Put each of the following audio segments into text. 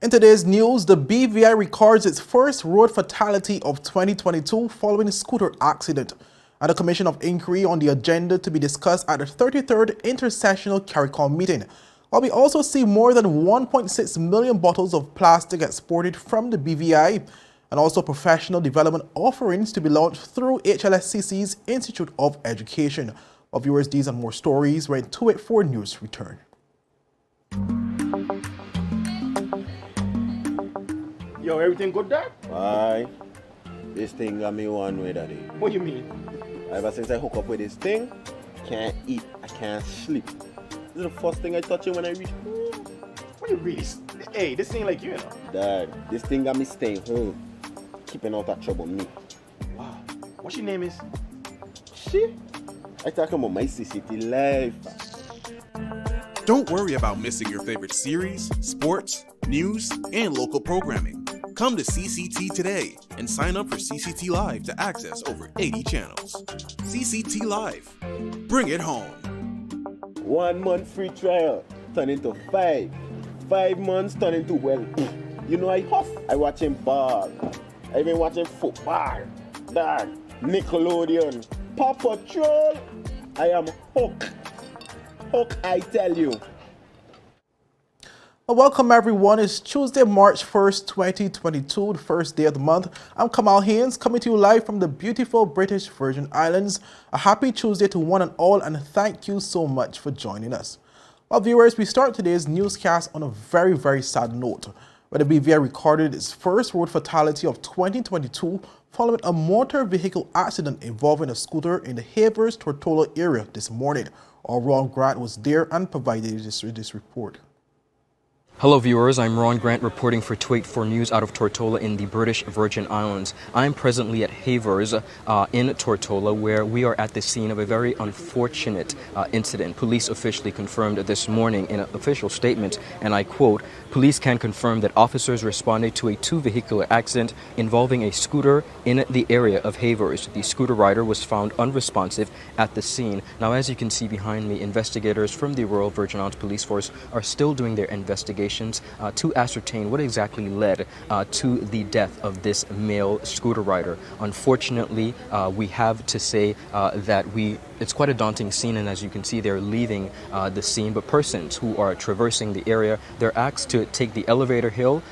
In today's news, the BVI records its first road fatality of 2022 following a scooter accident. And a commission of inquiry on the agenda to be discussed at the 33rd Inter-Sessional CARICOM meeting. While we also see more than 1.6 million bottles of plastic exported from the BVI, and also professional development offerings to be launched through HLSCC'S Institute of Education. Our viewers, these and more stories when 284 News return. Yo, everything good, Dad? Aye. This thing got me one way, Daddy. What you mean? Ever since I hook up with this thing, can't eat, I can't sleep. This is the first thing I touch it when I reach home. What you really? Hey, this ain't like you, you know. Dad, this thing got me staying home. Keeping out that trouble me. Wow. What your name is? Shit. I talking about my CCT life. Don't worry about missing your favorite series, sports, news, and local programming. Come to CCT today and sign up for CCT Live to access over 80 channels. CCT Live. Bring it home. 1 month free trial turn into 5. 5 months turn into, well, you know I huff. I watching ball. I been watching football. Dad, Nickelodeon, Paw Patrol. I am hooked. Hook, I tell you. Well, welcome everyone. It's Tuesday, March 1st, 2022, the first day of the month. I'm Kamal Haynes, coming to you live from the beautiful British Virgin Islands. A happy Tuesday to one and all, and thank you so much for joining us. Well, viewers, we start today's newscast on a very sad note, where the BVI recorded its first road fatality of 2022 following a motor vehicle accident involving a scooter in the Havers-Tortola area this morning. Our Ron Grant was there and provided this report. Hello viewers, I'm Ron Grant reporting for 284 News out of Tortola in the British Virgin Islands. I'm presently at Havers in Tortola, where we are at the scene of a very unfortunate incident. Police officially confirmed this morning in an official statement, and I quote, "Police can confirm that officers responded to a two-vehicular accident involving a scooter in the area of Havers. The scooter rider was found unresponsive at the scene." Now, as you can see behind me, investigators from the Royal Virgin Islands Police Force are still doing their investigation to ascertain what exactly led to the death of this male scooter rider. Unfortunately, we have to say that it's quite a daunting scene, and as you can see, they're leaving the scene, but persons who are traversing the area, they're asked to take the Elevator Hill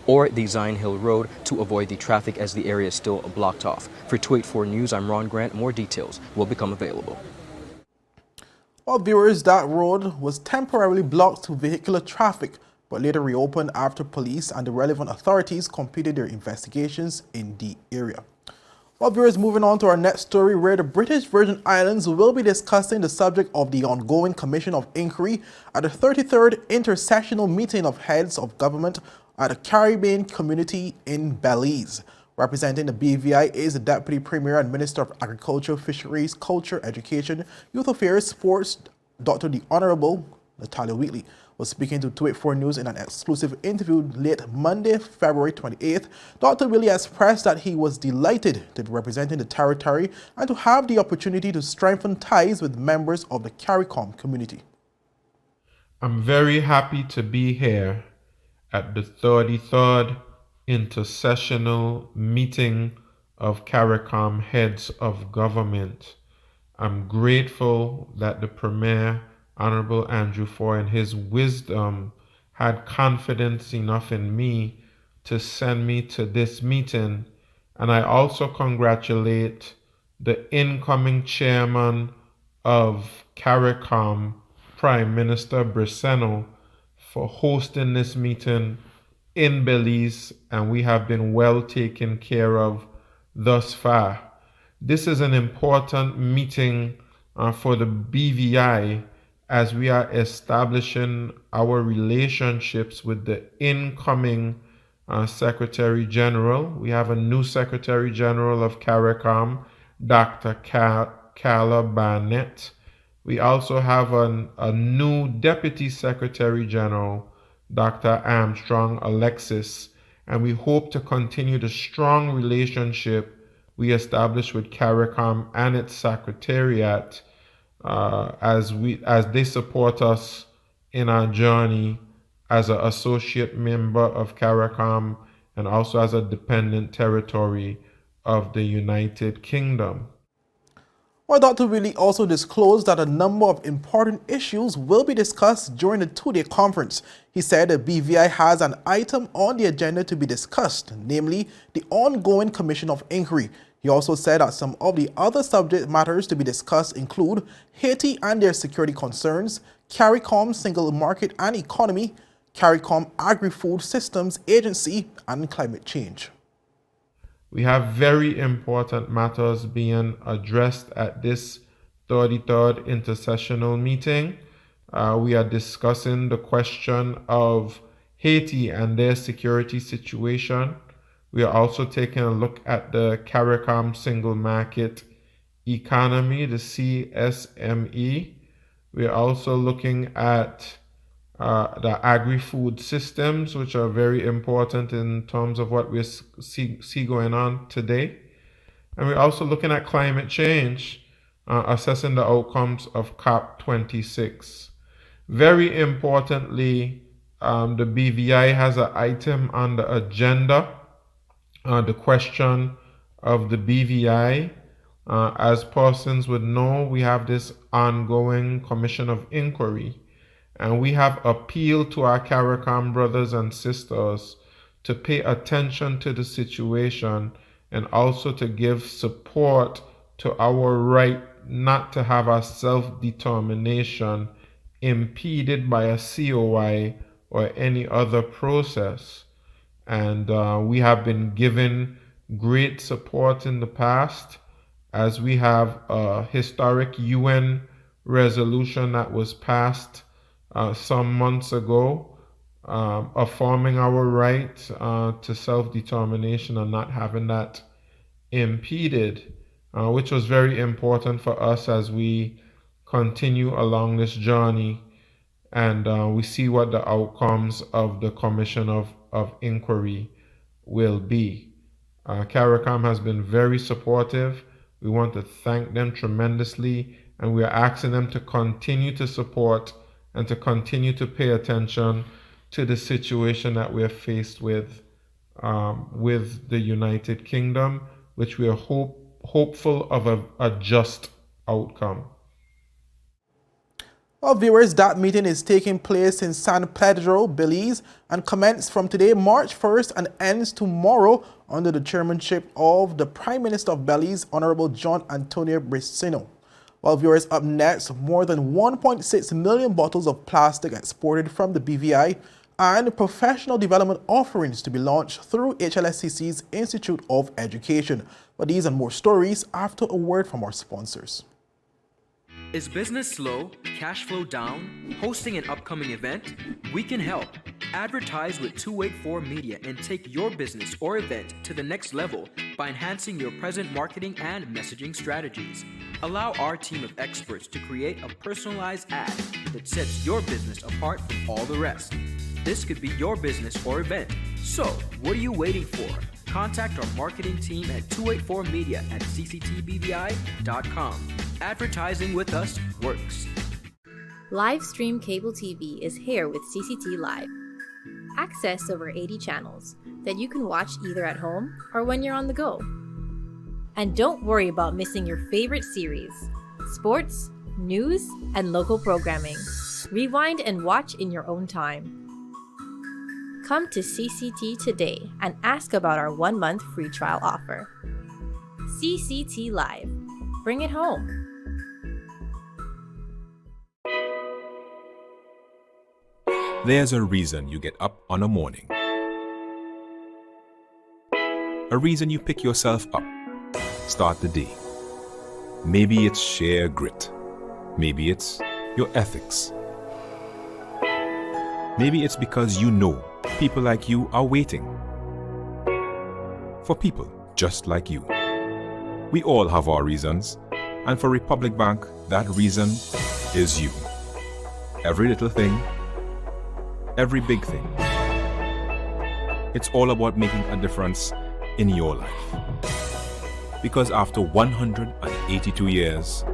or the Zion Hill Road to avoid the traffic as the area is still blocked off. For 284 News, I'm Ron Grant. More details will become available. Well, viewers, that road was temporarily blocked to vehicular traffic, but later reopened after police and the relevant authorities completed their investigations in the area. Well, viewers, moving on to our next story, where the British Virgin Islands will be discussing the subject of the ongoing Commission of Inquiry at the 33rd Inter-Sessional Meeting of Heads of Government at the Caribbean Community in Belize. Representing the BVI is the Deputy Premier and Minister of Agriculture, Fisheries, Culture, Education, Youth Affairs, Sports, Dr. the Honorable Natalia Wheatley. Was speaking to 284 News in an exclusive interview late Monday, February 28th. Dr. Wheatley expressed that he was delighted to be representing the territory and to have the opportunity to strengthen ties with members of the CARICOM community. I'm very happy to be here at the 33rd Inter-Sessional Meeting of CARICOM Heads of Government. I'm grateful that the Premier, Honorable Andrew Foy, in his wisdom, had confidence enough in me to send me to this meeting. And I also congratulate the incoming chairman of CARICOM, Prime Minister Brisseno, for hosting this meeting in Belize, and we have been well taken care of thus far. This is an important meeting for the BVI, as we are establishing our relationships with the incoming Secretary General. We have a new Secretary General of CARICOM, Dr. Carla Barnett. We also have a new Deputy Secretary General, Dr. Armstrong Alexis, and we hope to continue the strong relationship we established with CARICOM and its Secretariat as they support us in our journey as an associate member of CARICOM and also as a dependent territory of the United Kingdom. Well, Dr. Willie also disclosed that a number of important issues will be discussed during the two-day conference. He said the BVI has an item on the agenda to be discussed, namely the ongoing Commission of Inquiry. He also said that some of the other subject matters to be discussed include Haiti and their security concerns, CARICOM Single Market and Economy, CARICOM Agri-Food Systems Agency, and climate change. We have very important matters being addressed at this 33rd Inter-Sessional meeting. We are discussing the question of Haiti and their security situation. We are also taking a look at the CARICOM Single Market Economy, the CSME. We are also looking at the agri-food systems, which are very important in terms of what we see going on today. And we're also looking at climate change, assessing the outcomes of COP26. Very importantly, the BVI has an item on the agenda, the question of the BVI. As persons would know, we have this ongoing Commission of Inquiry. And we have appealed to our CARICOM brothers and sisters to pay attention to the situation and also to give support to our right not to have our self-determination impeded by a COI or any other process. And we have been given great support in the past, as we have a historic UN resolution that was passed some months ago, affirming our right to self-determination and not having that impeded, which was very important for us as we continue along this journey and we see what the outcomes of the Commission of Inquiry will be. CARICOM has been very supportive. We want to thank them tremendously, and we are asking them to continue to support and to continue to pay attention to the situation that we are faced with the United Kingdom, which we are hopeful of a just outcome. Well, viewers, that meeting is taking place in San Pedro, Belize, and commences from today, March 1st, and ends tomorrow under the chairmanship of the Prime Minister of Belize, Honorable John Antonio Briceno. Well, viewers, up next, more than 1.6 million bottles of plastic exported from the BVI and professional development offerings to be launched through HLSCC'S Institute of Education. But these and more stories after a word from our sponsors. Is business slow, cash flow down, hosting an upcoming event? We can help. Advertise with 284 Media and take your business or event to the next level by enhancing your present marketing and messaging strategies. Allow our team of experts to create a personalized ad that sets your business apart from all the rest. This could be your business or event. So, what are you waiting for? Contact our marketing team at 284media@cctbvi.com. Advertising with us works. Live stream cable TV is here with CCT Live. Access over 80 channels that you can watch either at home or when you're on the go. And don't worry about missing your favorite series, sports, news, and local programming. Rewind and watch in your own time. Come to CCT today and ask about our 1-month free trial offer. CCT Live. Bring it home. There's a reason you get up on a morning. A reason you pick yourself up, start the day. Maybe it's sheer grit. Maybe it's your ethics. Maybe it's because you know people like you are waiting. For people just like you. We all have our reasons, and for Republic Bank, that reason is you. Every little thing, every big thing. It's all about making a difference in your life. Because after 182 years,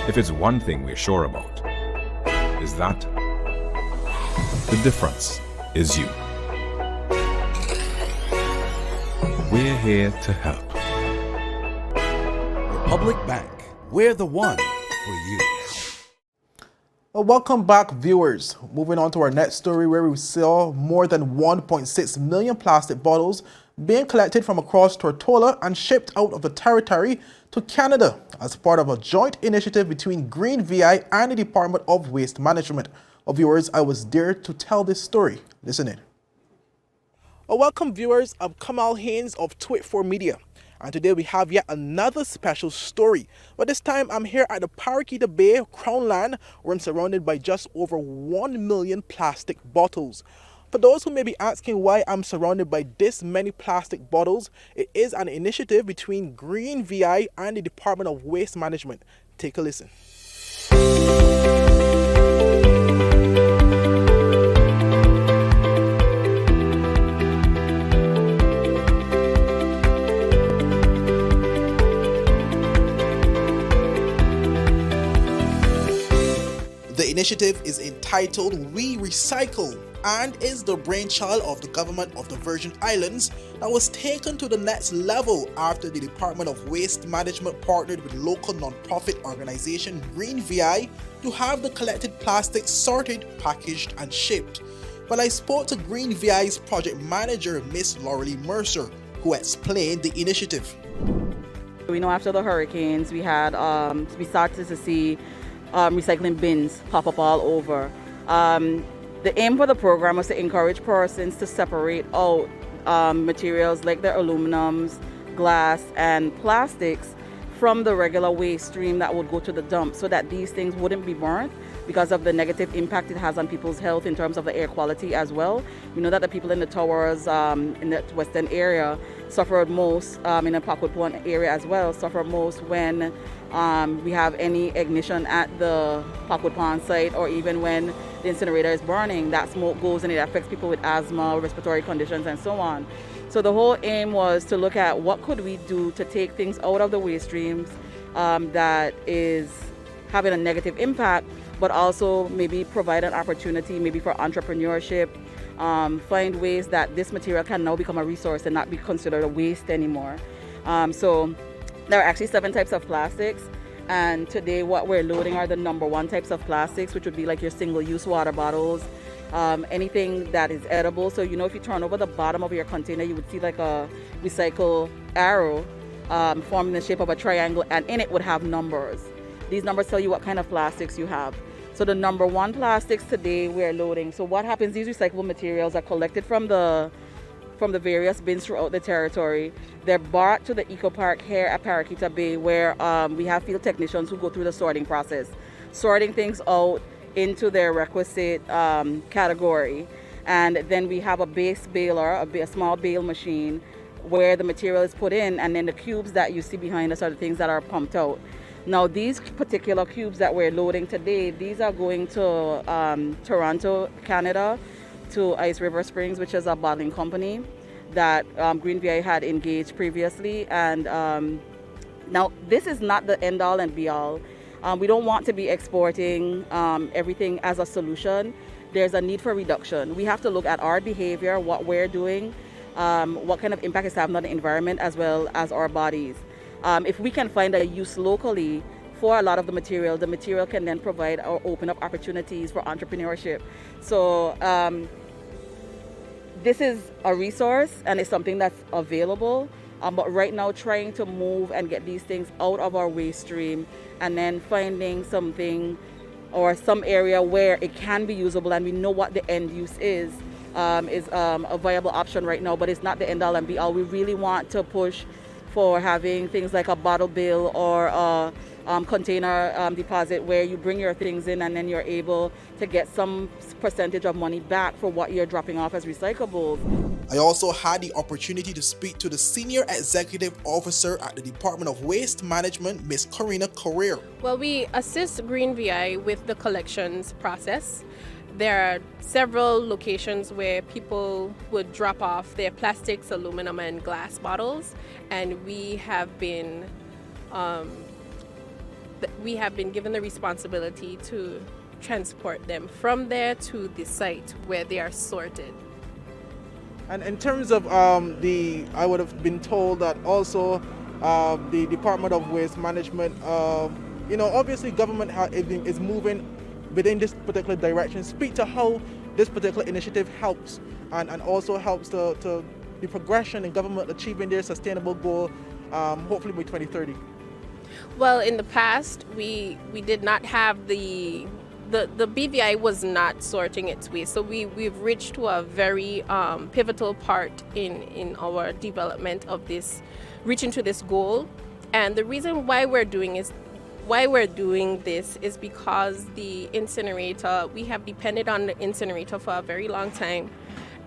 if it's one thing we're sure about, is that The difference is you. We're here to help. Republic Bank, we're the one for you. Well, welcome back, viewers. Moving on to our next story, where we saw more than 1.6 million plastic bottles being collected from across Tortola and shipped out of the territory to Canada as part of a joint initiative between Green VI and the Department of Waste Management. Well, viewers, I was there to tell this story. Listen in. Well, welcome, viewers. I'm Kamal Haynes of Twit4 Media. And today we have yet another special story. But this time I'm here at the Paraquita Bay, Crown Land, where I'm surrounded by just over 1 million plastic bottles. For those who may be asking why I'm surrounded by this many plastic bottles, it is an initiative between Green VI and the Department of Waste Management. Take a listen. The initiative is entitled We Recycle and is the brainchild of the government of the Virgin Islands that was taken to the next level after the Department of Waste Management partnered with local non-profit organization Green VI to have the collected plastic sorted, packaged and shipped. But I spoke to Green VI's project manager, Miss Laurelie Mercer, who explained the initiative. We know after the hurricanes we started to see recycling bins pop up all over. The aim for the program was to encourage persons to separate out materials like their aluminums, glass and plastics from the regular waste stream that would go to the dump, so that these things wouldn't be burnt because of the negative impact it has on people's health in terms of the air quality as well. We know that the people in the towers in the western area suffered most, in the Packwood Point area as well, suffer most when we have any ignition at the Packwood Pond site, or even when the incinerator is burning. That smoke goes and it affects people with asthma, respiratory conditions and so on. So the whole aim was to look at what could we do to take things out of the waste streams that is having a negative impact, but also maybe provide an opportunity maybe for entrepreneurship, find ways that this material can now become a resource and not be considered a waste anymore. So there are actually 7 types of plastics, and today what we're loading are the number 1 types of plastics, which would be like your single-use water bottles, anything that is edible. So you know, if you turn over the bottom of your container, you would see like a recycle arrow formed in the shape of a triangle, and in it would have numbers. These numbers tell you what kind of plastics you have. So the number 1 plastics today we're loading. So what happens, these recyclable materials are collected from the various bins throughout the territory. They're brought to the Eco Park here at Paraquita Bay, where we have field technicians who go through the sorting process, sorting things out into their requisite category. And then we have a base baler, a small bale machine, where the material is put in, and then the cubes that you see behind us are the things that are pumped out. Now these particular cubes that we're loading today, these are going to Toronto, Canada, to Ice River Springs, which is a bottling company that Green VI had engaged previously. And now this is not the end all and be all. We don't want to be exporting everything as a solution. There's a need for reduction. We have to look at our behavior, what we're doing, what kind of impact it's having on the environment as well as our bodies. If we can find a use locally for a lot of the material can then provide or open up opportunities for entrepreneurship. So this is a resource and it's something that's available, but right now trying to move and get these things out of our waste stream and then finding something or some area where it can be usable and we know what the end use is a viable option right now, but it's not the end all and be all. We really want to push for having things like a bottle bill or a container deposit where you bring your things in and then you're able to get some percentage of money back for what you're dropping off as recyclables. I also had the opportunity to speak to the Senior Executive Officer at the Department of Waste Management, Ms. Karina Correa. Well, we assist Green VI with the collections process. There are several locations where people would drop off their plastics, aluminum and glass bottles, and we have been given the responsibility to transport them from there to the site where they are sorted. And in terms of I would have been told that also the Department of Waste Management, obviously government is moving within this particular direction. Speak to how this particular initiative helps and also helps to the progression in government achieving their sustainable goal, hopefully by 2030. Well, in the past, we did not have the BVI was not sorting its waste, so we've reached to a very pivotal part in our development of this, reaching to this goal. And the reason why we're doing this is because the incinerator, we have depended on the incinerator for a very long time,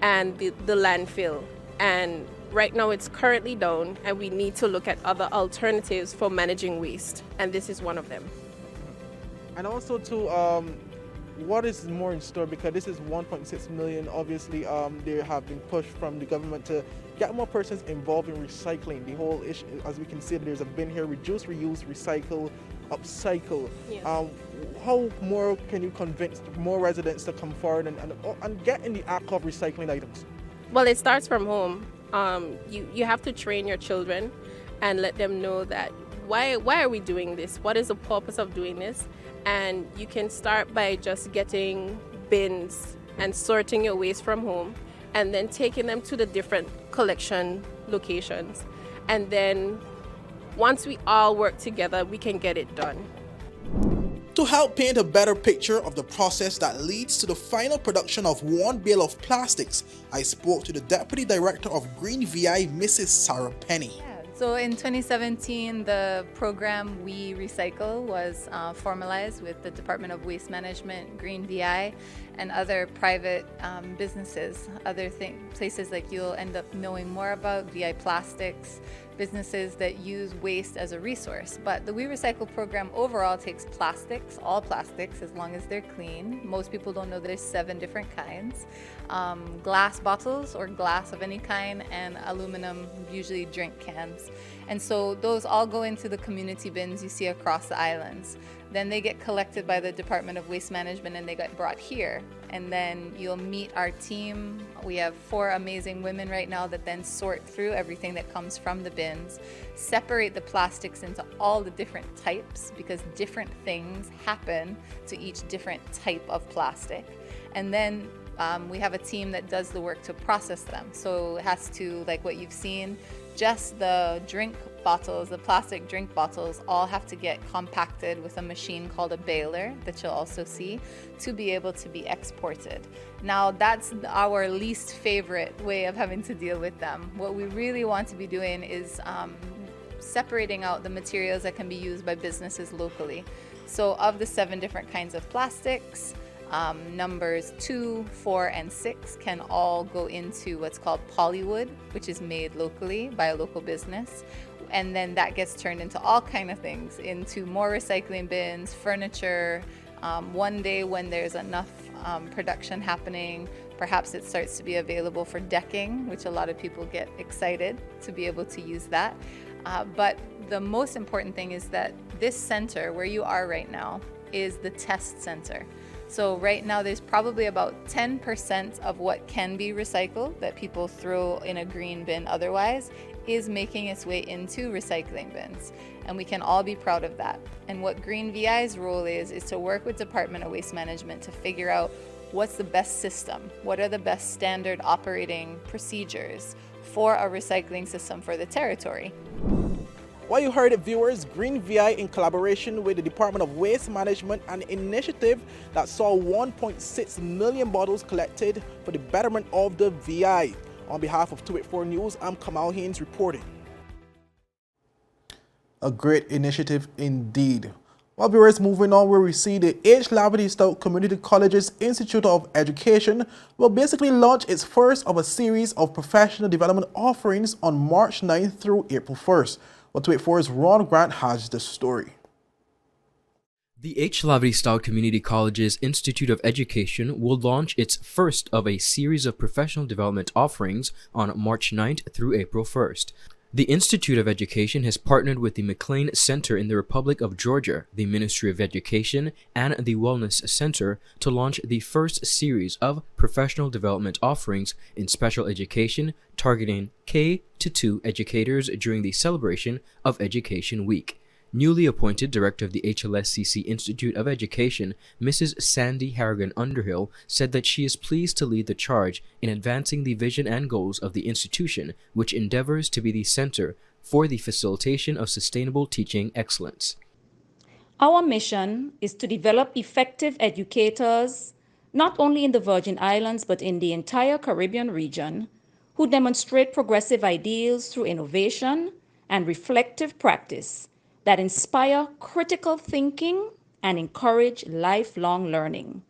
and the landfill. And right now it's currently down, and we need to look at other alternatives for managing waste, and this is one of them. And also to what is more in store, because this is 1.6 million. Obviously, there have been pushed from the government to get more persons involved in recycling. The whole issue, as we can see, there's a bin here: reduce, reuse, recycle, upcycle. Yes. How more can you convince more residents to come forward and get in the act of recycling items? Well, it starts from home. You have to train your children and let them know that why are we doing this? What is the purpose of doing this? And you can start by just getting bins and sorting your waste from home, and then taking them to the different collection locations. And then once we all work together, we can get it done. To help paint a better picture of the process that leads to the final production of one bale of plastics, I spoke to the Deputy Director of Green VI, Mrs. Sarah Penny. So in 2017, the program We Recycle was formalized with the Department of Waste Management, Green VI, and other private businesses, places like you'll end up knowing more about, VI Plastics, businesses that use waste as a resource. But the We Recycle program overall takes plastics, all plastics, as long as they're clean. Most people don't know there's 7 different kinds. Glass bottles or glass of any kind, and aluminum, usually drink cans. And so those all go into the community bins you see across the islands. Then they get collected by the Department of Waste Management and they get brought here. And then you'll meet our team. We have 4 amazing women right now that then sort through everything that comes from the bins, separate the plastics into all the different types, because different things happen to each different type of plastic. And then we have a team that does the work to process them. So it has to, like what you've seen, just the drink bottles, the plastic drink bottles, all have to get compacted with a machine called a baler that you'll also see to be able to be exported. Now that's our least favorite way of having to deal with them. What we really want to be doing is separating out the materials that can be used by businesses locally. So of the 7 different kinds of plastics, numbers 2, 4, and 6 can all go into what's called polywood, which is made locally by a local business. And then that gets turned into all kind of things, into more recycling bins, furniture. One day when there's enough production happening, perhaps it starts to be available for decking, which a lot of people get excited to be able to use that. But the most important thing is that this center, where you are right now, is the test center. So right now there's probably about 10% of what can be recycled that people throw in a green bin otherwise is making its way into recycling bins. And we can all be proud of that. And what Green VI's role is to work with Department of Waste Management to figure out what's the best system, what are the best standard operating procedures for a recycling system for the territory. Well, you heard it, viewers. Green VI, in collaboration with the Department of Waste Management, an initiative that saw 1.6 million bottles collected for the betterment of the VI. On behalf of 284 News, I'm Kamal Haynes reporting. A great initiative indeed. Well, viewers, moving on, where we see the HLSCC'S Community College's Institute of Education will basically launch its first of a series of professional development offerings on March 9th through April 1st. Well, 284's Ron Grant has the story. The HLSCC'S Community College's Institute of Education will launch its first of a series of professional development offerings on March 9th through April 1st. The Institute of Education has partnered with the McLean Center in the Republic of Georgia, the Ministry of Education, and the Wellness Center to launch the first series of professional development offerings in special education targeting K-2 educators during the celebration of Education Week. Newly appointed Director of the HLSCC Institute of Education, Mrs. Sandy Harrigan Underhill, said that she is pleased to lead the charge in advancing the vision and goals of the institution, which endeavors to be the center for the facilitation of sustainable teaching excellence. Our mission is to develop effective educators, not only in the Virgin Islands but in the entire Caribbean region, who demonstrate progressive ideals through innovation and reflective practice that inspire critical thinking and encourage lifelong learning.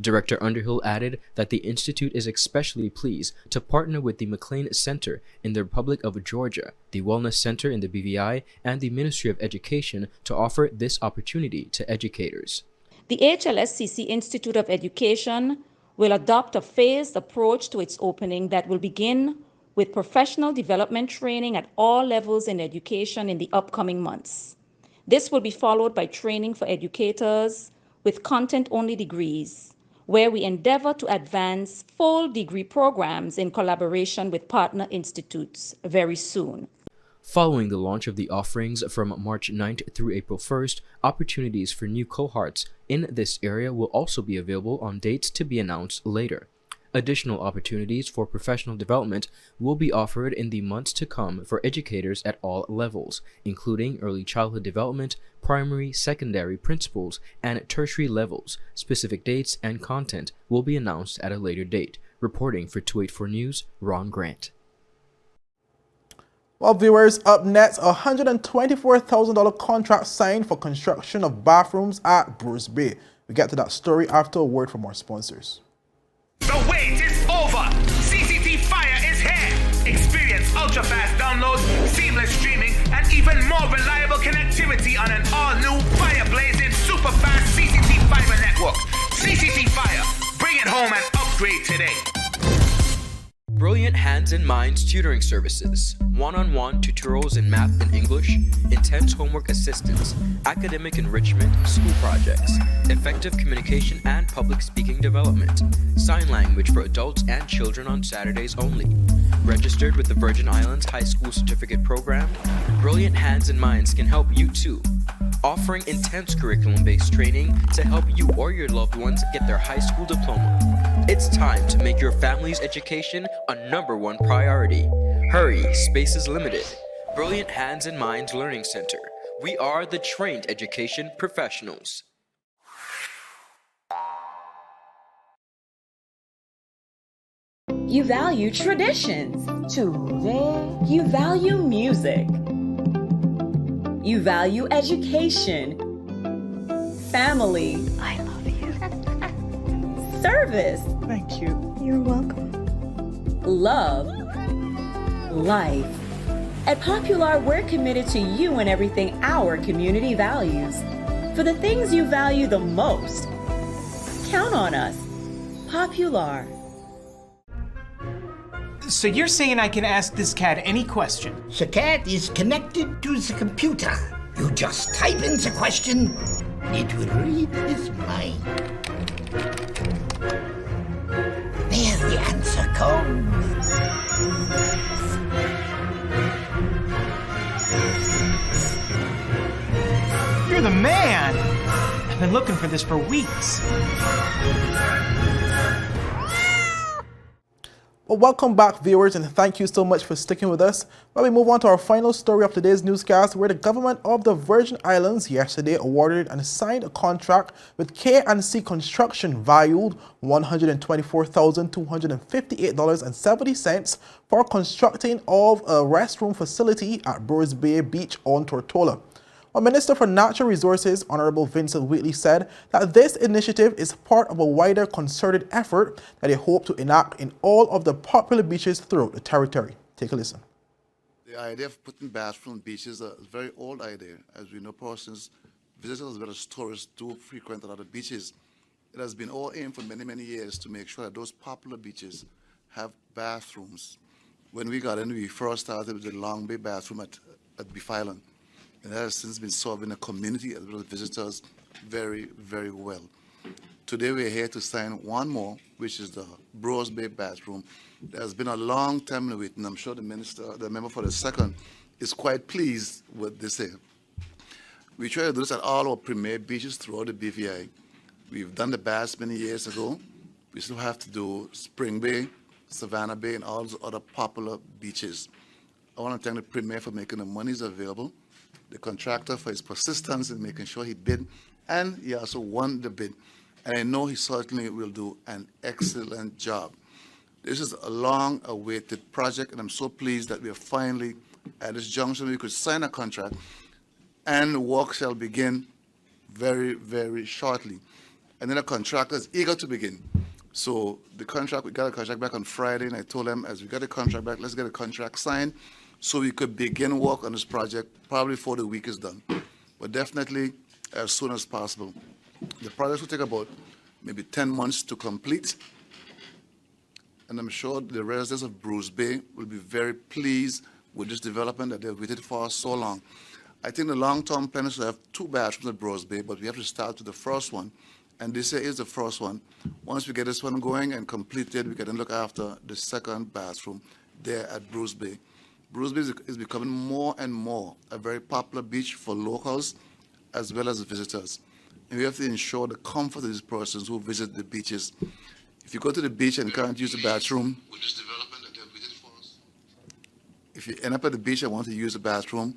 Director Underhill added that the Institute is especially pleased to partner with the McLean Center in the Republic of Georgia, the Wellness Center in the BVI, and the Ministry of Education to offer this opportunity to educators. The HLSCC Institute of Education will adopt a phased approach to its opening that will begin with professional development training at all levels in education in the upcoming months. This will be followed by training for educators with content-only degrees, where we endeavor to advance full degree programs in collaboration with partner institutes very soon. Following the launch of the offerings from March 9th through April 1st, opportunities for new cohorts in this area will also be available on dates to be announced later. Additional opportunities for professional development will be offered in the months to come for educators at all levels, including early childhood development, primary, secondary, principals, and tertiary levels. Specific dates and content will be announced at a later date. Reporting for 284 News, Ron Grant. Well, viewers, up next, a $124,000 contract signed for construction of bathrooms at Brewers Bay. We get to that story after a word from our sponsors. The wait is over. CCT Fire is here. Experience ultra-fast downloads, seamless streaming, and even more reliable connectivity on an all-new fire-blazing super-fast CCT Fiber network. CCT Fire. Bring it home and upgrade today. Brilliant Hands and Minds tutoring services, one-on-one tutorials in math and English, intense homework assistance, academic enrichment, school projects, effective communication and public speaking development, sign language for adults and children on Saturdays only. Registered with the Virgin Islands High School Certificate Program, Brilliant Hands and Minds can help you too. Offering intense curriculum-based training to help you or your loved ones get their high school diploma. It's time to make your family's education a #1 priority. Hurry, space is limited. Brilliant Hands and Minds Learning Center. We are the trained education professionals. You value traditions. Today, you value music. You value education. Family. I love you. Service. Thank you. You're welcome. Love. Life. At Popular, we're committed to you and everything our community values. For the things you value the most, count on us. Popular. So you're saying I can ask this cat any question? The cat is connected to the computer. You just type in the question, it will read his mind. There the answer comes. You're the man! I've been looking for this for weeks. Well, welcome back, viewers, and thank you so much for sticking with us. While we move on to our final story of today's newscast, where the government of the Virgin Islands yesterday awarded and signed a contract with K&C Construction valued $124,258.70 for constructing of a restroom facility at Brewers Bay Beach on Tortola. Well, Minister for Natural Resources, Honorable Vincent Wheatley, said that this initiative is part of a wider concerted effort that they hope to enact in all of the popular beaches throughout the territory. Take a listen. The idea of putting bathroom beaches is a very old idea. As we know, persons, visitors, as well as tourists do frequent a lot of beaches. It has been our aim for many, many years to make sure that those popular beaches have bathrooms. When we got in, we first started with the Long Bay bathroom at Beef Island. And that has since been serving the community as well as visitors very, very well. Today we're here to sign one more, which is the Brewers Bay bathroom. There's been a long time in waiting. I'm sure the member for the second, is quite pleased with this here. We try to do this at all our premier beaches throughout the BVI. We've done the baths many years ago. We still have to do Spring Bay, Savannah Bay, and all those other popular beaches. I want to thank the premier for making the monies available, the contractor for his persistence in making sure he bid, and he also won the bid. And I know he certainly will do an excellent job. This is a long-awaited project, and I'm so pleased that we are finally at this junction where we could sign a contract, and work shall begin very, very shortly. And then the contractor is eager to begin. So the contract, we got a contract back on Friday, and I told them, as we got the contract back, let's get a contract signed so we could begin work on this project probably before the week is done. But definitely as soon as possible. The project will take about maybe 10 months to complete. And I'm sure the residents of Brewers Bay will be very pleased with this development that they've waited for so long. I think the long-term plan is to have 2 bathrooms at Brewers Bay, but we have to start with the first one. And this here is the first one. Once we get this one going and completed, we can then look after the second bathroom there at Brewers Bay. Brewers Bay is becoming more and more a very popular beach for locals as well as visitors. And we have to ensure the comfort of these persons who visit the beaches. If you go to the beach and can't use the bathroom, with this development that they've waited for us, if you end up at the beach and want to use the bathroom,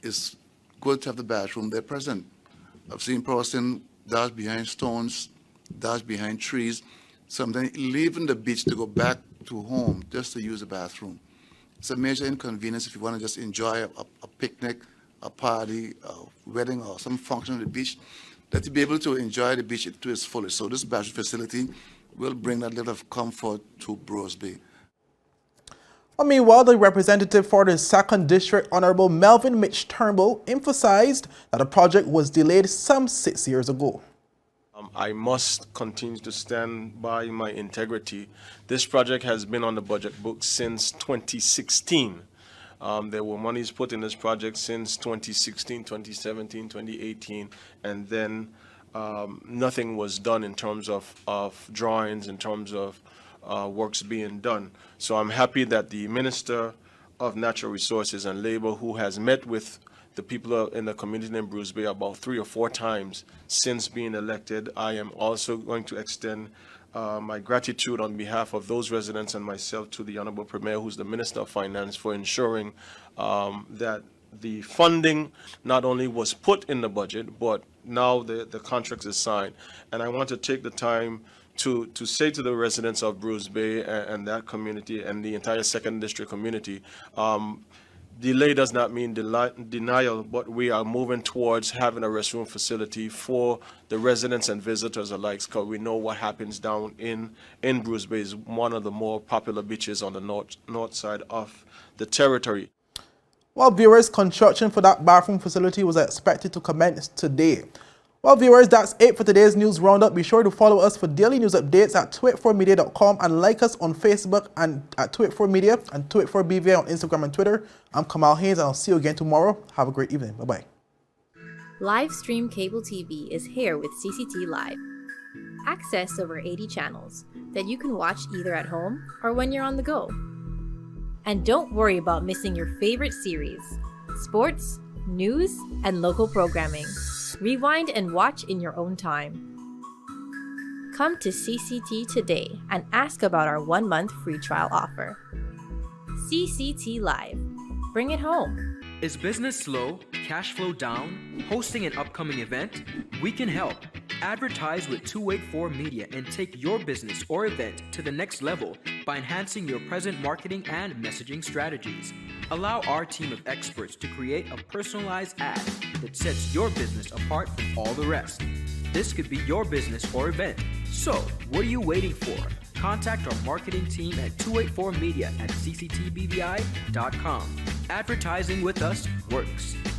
it's good to have the bathroom there present. I've seen persons dash behind stones, dash behind trees, sometimes leaving the beach to go back to home just to use the bathroom. It's a major inconvenience if you want to just enjoy a picnic, a party, a wedding, or some function on the beach, that you be able to enjoy the beach to its fullest. So this bathroom facility will bring that level of comfort to Brewers Bay. Meanwhile, the representative for the 2nd District, Honorable Melvin Mitch Turnbull, emphasized that the project was delayed some 6 years ago. I must continue to stand by my integrity. This project has been on the budget book since 2016. There were monies put in this project since 2016, 2017, 2018, and then nothing was done in terms of drawings, in terms of works being done. So I'm happy that the Minister of Natural Resources and Labor, who has met with the people in the community in Brewers Bay about 3 or 4 times since being elected, I am also going to extend my gratitude on behalf of those residents and myself to the Honorable Premier, who's the Minister of Finance, for ensuring that the funding not only was put in the budget, but now the contract is signed. And I want to take the time to say to the residents of Brewers Bay and that community and the entire 2nd District community, delay does not mean denial, but we are moving towards having a restroom facility for the residents and visitors alike, because we know what happens down in Brewers Bay is one of the more popular beaches on the north side of the territory. Well, viewers, construction for that bathroom facility was expected to commence today. Well, viewers, that's it for today's news roundup. Be sure to follow us for daily news updates at twit4media.com and like us on Facebook and at Twit4Media and Twit4BVA on Instagram and Twitter. I'm Kamal Haynes, and I'll see you again tomorrow. Have a great evening. Bye-bye. Livestream Cable TV is here with CCT Live. Access over 80 channels that you can watch either at home or when you're on the go. And don't worry about missing your favorite series, sports, news, and local programming. Rewind and watch in your own time. Come to CCT today and ask about our 1-month free trial offer. CCT Live. Bring it home. Is business slow? Cash flow down? Hosting an upcoming event? We can help. Advertise with 284 Media and take your business or event to the next level by enhancing your present marketing and messaging strategies. Allow our team of experts to create a personalized ad that sets your business apart from all the rest. This could be your business or event. So, what are you waiting for? Contact our marketing team at 284media@cctbvi.com. Advertising with us works.